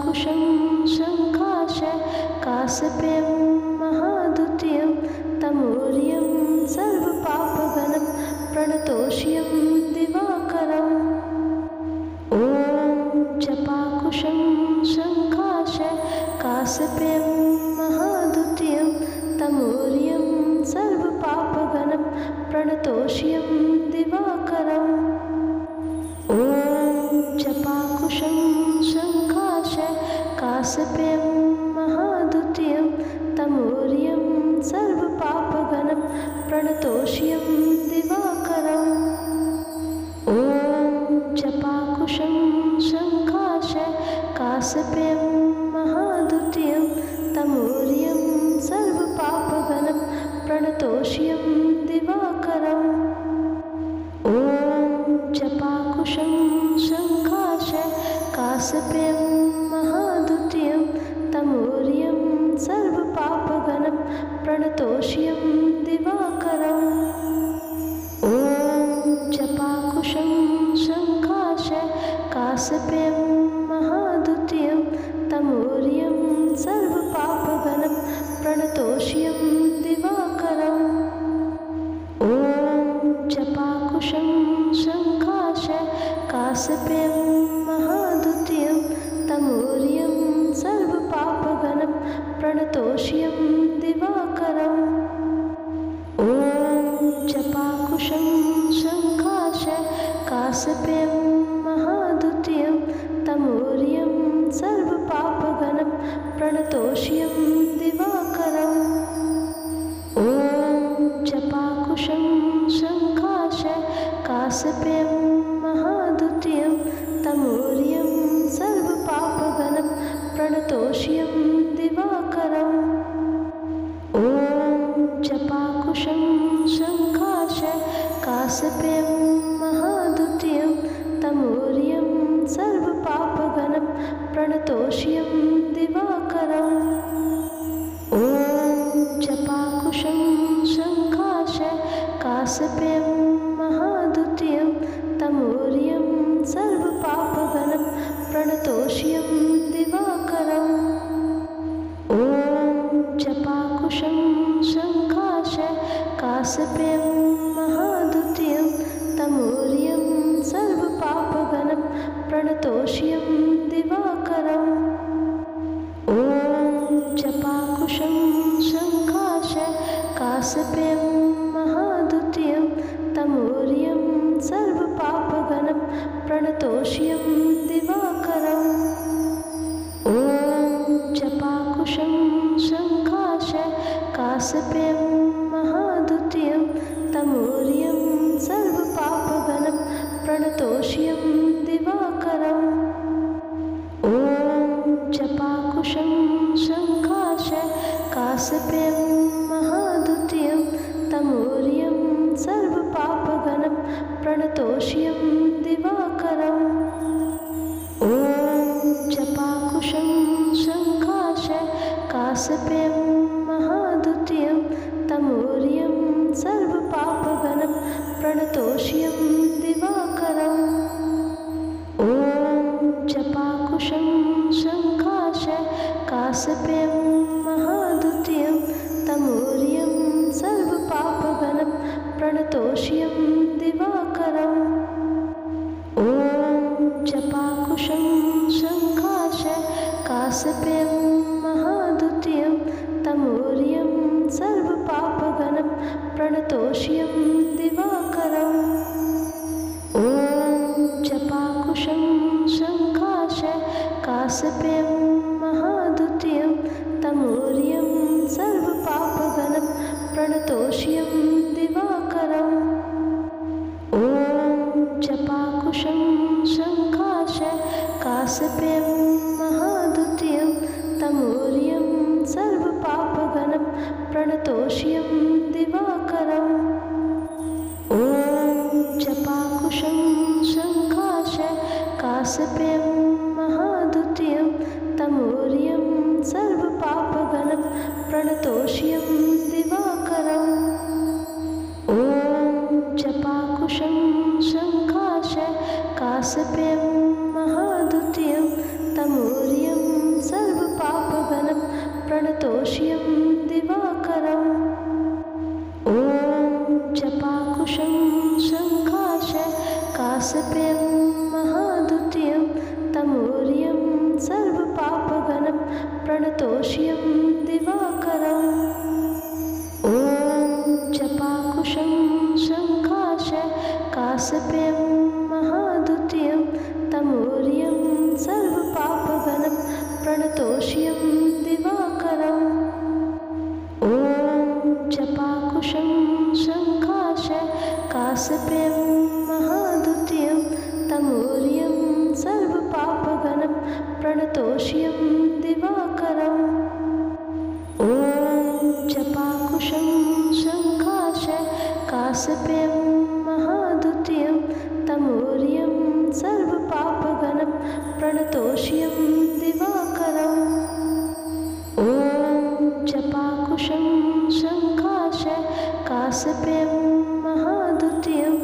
जपाकुशं शङ्खाश काशपेयं महाद्युतियं तमूर्यं सर्वपापगणं प्रणतोष्यं दिवाकरम् ॐ जपाकुशं शङ्खाश काशपेयं महाद्युतियं तमूर्यं सर्वपापगणं प्रणतोष्यं दिवाकरम् ॐ जपाकुशं शङ्खाश काशपेयं महाद्युतियं तमूर्यं सर्वपापगणं प्रणतोष्यं दिवाकरम् ॐ जपाकुशं शङ्खाश काशपेयं महाद्युतियं तमूर्यं सर्वपापगणं प्रणतोष्यं दिवाकरम् ॐ जपाकुशं शङ्खाश काशपेयं महाद्युतियं तमूर्यं सर्वपापगणं प्रणतोष्यं दिवाकरम् ॐ जपाकुशं शङ्खाश काशपेयं महाद्युतियं तमूर्यं सर्वपापगणं प्रणतोष्यं दिवाकरम् ॐ जपाकुशं शङ्खाश काशपेयं महाद्युतियं तमूर्यं सर्वपापगणं प्रणतोष्यं दिवाकरम् ॐ जपाकुशं शङ्खाश काशपेयं महाद्युतियं तमूर्यं सर्वपापगणं प्रणतोष्यं दिवाकरम् ॐ जपाकुशं शङ्खाश काशपेयं महाद्युतियं तमूर्यं सर्वपापगणं प्रणतोष्यं दिवाकरम् ॐ जपाकुशं शङ्खाश काशपेयं महाद्युतियं तमूर्यं सर्वपापगणं प्रणतोष्यं दिवाकरम् ॐ जपाकुशं शङ्खाश काशपेयं महाद्युतियं तमूर्यं सर्वपापगणं प्रणतोष्यं दिवाकरम् ॐ जपाकुशं शङ्खाश काशपेयं महाद्युतियं तमूर्यं सर्वपापगणं प्रणतोष्यं दिवाकरम् ॐ जपाकुशं शङ्खाश काशपेयं महाद्युतियं तमूर्यं सर्वपापगणं प्रणतोष्यं दिवाकरम् ॐ जपाकुशं शङ्खाश काशपेयं महाद्युतियं तमूर्यं सर्वपापगणं प्रणतोष्यं दिवाकरम् ॐ जपाकुशं शङ्खाश काशपेयं महाद्युतियं तमूर्यं सर्वपापगणं प्रणतोष्यं दिवाकरम् ॐ जपाकुशं शङ्खाश काशपेयं महाद्युतियं तमूर्यं सर्वपापगणं प्रणतोष्यं दिवाकरम् ॐ जपाकुशं शङ्खाश काशपेयं महाद्युतियं तमूर्यं सर्वपापगणं प्रणतोष्यं दिवाकरम् ॐ जपाकुशं शङ्खाश काशपेयं महाद्युतियं तमूर्यं सर्वपापगणं प्रणतोष्यं दिवाकरम् ॐ जपाकुशं शङ्खाश काशपेयं महाद्युतियं तमूर्यं सर्वपापगणं प्रणतोष्यं दिवाकरम् ॐ जपाकुशं शङ्खाश काशपेयं महाद्युतियं तमूर्यं सर्वपापगणं प्रणतोष्यं दिवाकरम् ॐ जपाकुशं शङ्खाश काशपेयं महाद्युतियं तमूर्यं सर्वपापगणं प्रणतोष्यं दिवाकरम् ॐ जपाकुशं शङ्खाश काशपेयं महाद्युतियं तमूर्यं जपाकुशं शङ्काश काशपेयं महाद्युतियं तमूर्यं सर्वपापगणं प्रणतोष्यं दिवाकरम् ॐ जपाकुशं शङ्काश काशपेयं महाद्युतियं तमूर्यं सर्वपापगणं प्रणतोष्यं दिवाकरम् ॐ जपाकुशं शङ्काश काशपेयं महाद्युतियं तमूर्यं सर्वपापगणं प्रणतोष्यं दिवाकरम् ॐ जपाकुशं शङ्काश काशपेयं महाद्युतियं तमूर्यं सर्वपापगणं प्रणतोष्यं दिवाकरम् ॐ जपाकुशं शङ्काश काशपेयं महाद्युतियं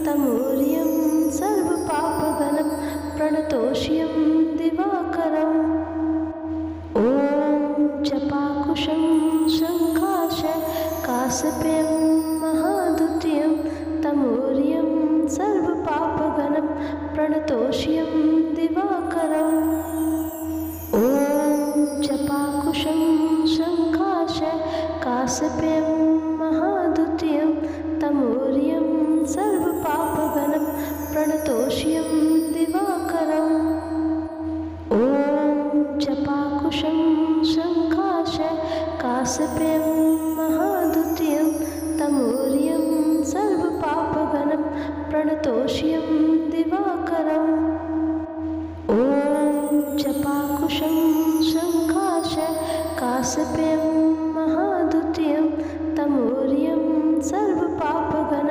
तमूर्यं सर्वपापगणं प्रणतोष्यं दिवाकरम् ॐ जपाकुशं शङ्काश काशपेयं महाद्युतियं तमूर्यं सर्वपापगणं प्रणतोष्यं दिवाकरम् ॐ जपाकुशं शङ्काश काशपेयं महाद्युतियं तमूर्यं सर्वपापगणं प्रणतोष्यं दिवाकरम् ॐ जपाकुशं शङ्काश काशपेयं महाद्युतियं तमूर्यं सर्वपापगणं प्रणतोष्यं दिवाकरम् ॐ जपाकुशं शङ्काश काशपेयं महाद्युतियं तमूर्यं सर्वपापगणं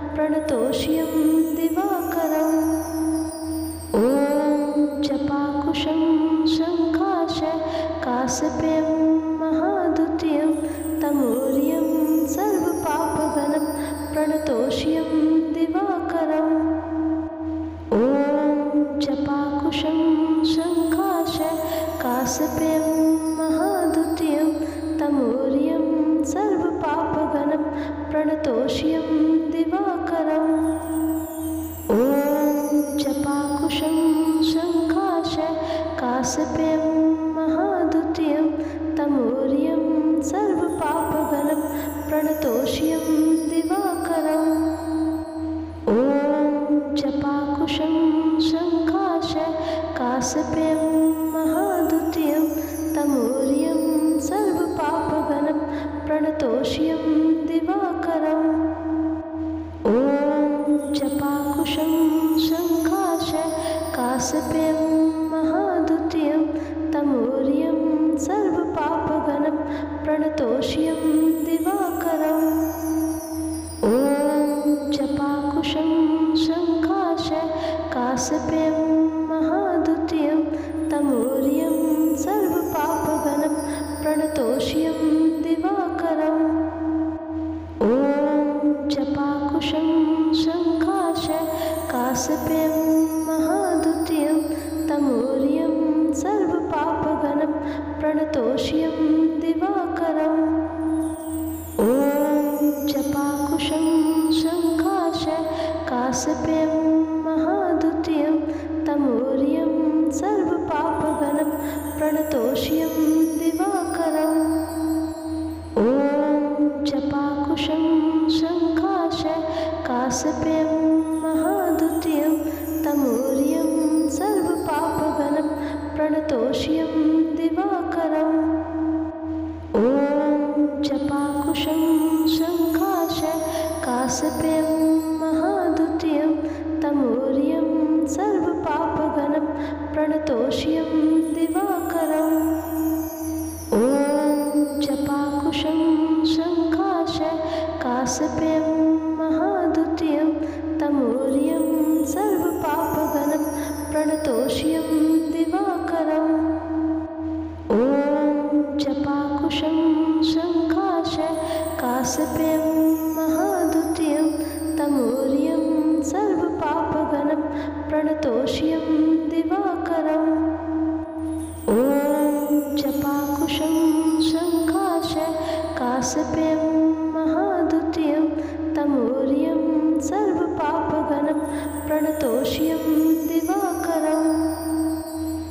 प्रणतोष्यं दिवाकरम् ॐ जपाकुशं शङ्काश काशपेयं महाद्युतियं तमूर्यं सर्वपापगणं प्रणतोष्यं दिवाकरम् ॐ जपाकुशं शङ्काश काशपेयं महाद्युतियं तमूर्यं सर्वपापगणं प्रणतोष्यं दिवाकरम् ॐ जपाकुशं शङ्काश काशपेयं महाद्युतियं तमूर्यं सर्वपापगणं प्रणतोष्यं दिवाकरम् ॐ जपाकुशं शङ्काश काशपेयं महाद्युतियं तमूर्यं सर्वपापगणं प्रणतोष्यं दिवाकरम् ॐ जपाकुशं शङ्काश काशपेयं महाद्युतियं तमूर्यं सर्वपापगणं प्रणतोष्यं दिवाकरम् ॐ जपाकुशं शङ्काश काशपेयं महाद्युतियं तमूर्यं सर्वपापगणं प्रणतोष्यं दिवाकरम् ॐ जपाकुशं शङ्काश काशपेयं महाद्युतियं तमूर्यं सर्वपापगणं प्रणतोष्यं दिवाकरम् ॐ जपाकुशं शङ्काश काशपेयं महाद्युतियं तमूर्यं सर्वपापगणं प्रणतोष्यं दिवाकरम् ॐ जपाकुशं शङ्काश काशपेयं महाद्युतियं तमूर्यं सर्वपापगणं प्रणतोष्यं दिवाकरम् ॐ जपाकुशं शङ्काश काशपेयं महाद्युतियं तमूर्यं सर्वपापगणं प्रणतोष्यं दिवाकरम् ॐ जपाकुशं शङ्काश काशपेयं महाद्युतियं तमूर्यं सर्वपापगणं प्रणतोष्यं दिवाकरम् ॐ जपाकुशं शङ्काश काशपेयं महाद्युतियं तमूर्यं सर्वपापगणं प्रणतोष्यं दिवाकरम् ॐ जपाकुशं शङ्काश काशपेयं महाद्युतियं तमूर्यं